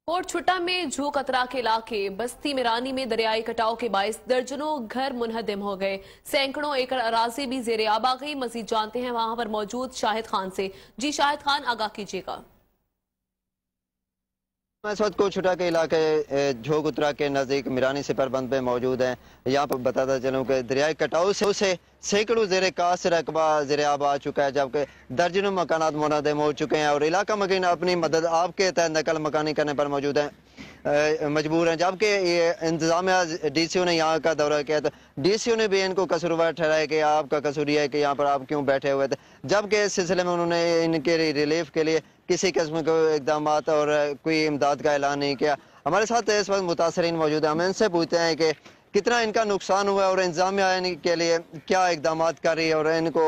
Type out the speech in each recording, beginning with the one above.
Coat छुट्टा में झू कतरा के इलाके बस्ती मिरानी में दरियाई कटाव के बायस दर्जनों घर मुनहदम हो गए। सैकड़ों एकड़ अराजी भी जेरे आब आ गई। मजीद जानते हैं वहां पर मौजूद शाहिद खान से। जी शाहिद खान, आगाह कीजिएगा। मैं इस वक्त कोट छुट्टा के इलाके झोग उतरा के नज़दीक मिरानी सिपरबंद पे मौजूद हैं। यहाँ पर बताता चलूँ कि दरियाई कटाव से सैकड़ों ज़ेरे कास रकबा ज़ेरे आब आ चुका है, जबकि दर्जनों मकानात मुनहदम हो चुके हैं और इलाका मकीन अपनी मदद आपके तहत नकल मकानी करने पर मौजूद हैं मजबूर हैं। जबकि ये इंतजामिया DCO ने यहाँ का दौरा किया तो DCO ने भी इनको कसूरवार ठहराया कि आपका कसूर यह है कि यहाँ पर आप क्यों बैठे हुए थे, जबकि इस सिलसिले में उन्होंने इनके रिलीफ के लिए किसी किस्म के इकदाम और कोई इमदाद का ऐलान नहीं किया। हमारे साथ इस वक्त मुतासरीन मौजूद हैं, हम इनसे पूछते हैं कि कितना इनका नुकसान हुआ और इंतजामिया इनके लिए क्या इकदाम कर रही है और इनको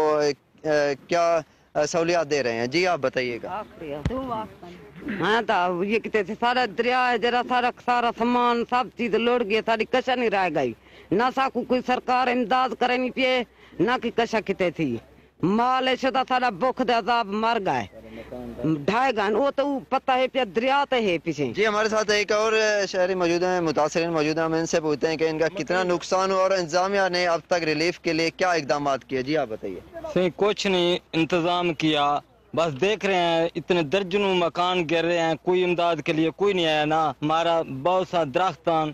क्या सहूलियात दे रहे हैं। जी आप बताइएगा। हाँ तो ये कितने थे सारा दरिया है, जरा सारा सामान सब चीज लौट गई, सारी कशा नहीं रह गई। ना साकू कोई सरकार इमदाद करे नहीं पिए, ना कि कशा किते थी माल शुदा सारा भुख दे अजाब मर गए ढाई गए। वो तो पता है पे दरिया तो है पीछे। जी हमारे साथ एक और शहरी मौजूद हैं, मुतासरीन मौजूद हैं, हम इनसे पूछते हैं कि इनका कितना नुकसान हुआ और इंतजामिया ने अब तक रिलीफ के लिए क्या इकदाम किए। जी आप बताइए। कुछ नहीं इंतजाम किया, बस देख रहे हैं इतने दर्जनों मकान गिर रहे हैं, कोई इमदाद के लिए कोई नहीं आया। ना हमारा बहुत सा दरख्त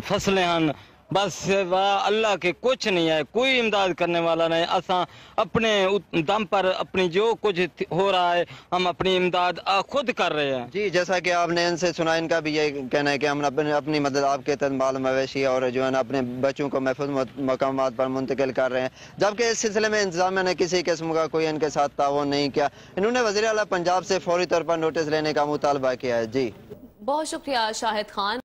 फसलें हैं, बस अल्लाह के कुछ नहीं है, कोई इमदाद करने वाला नहीं। असा अपने दम पर अपनी जो कुछ हो रहा है हम अपनी इमदाद खुद कर रहे हैं। जी जैसा कि आपने इनसे सुना, इनका भी ये कहना है कि हम अपनी मदद आपके तहत माल मवेशी और जो है ना अपने बच्चों को महफूज मकामात पर मुंतकिल कर रहे हैं, जबकि इस सिलसिले में इंतजामिया ने किसी किस्म का कोई इनके साथ ताउन नहीं किया। इन्होंने वज़ीर आला पंजाब से फौरी तौर पर नोटिस लेने का मुतालबा किया है। जी बहुत शुक्रिया शाहिद खान।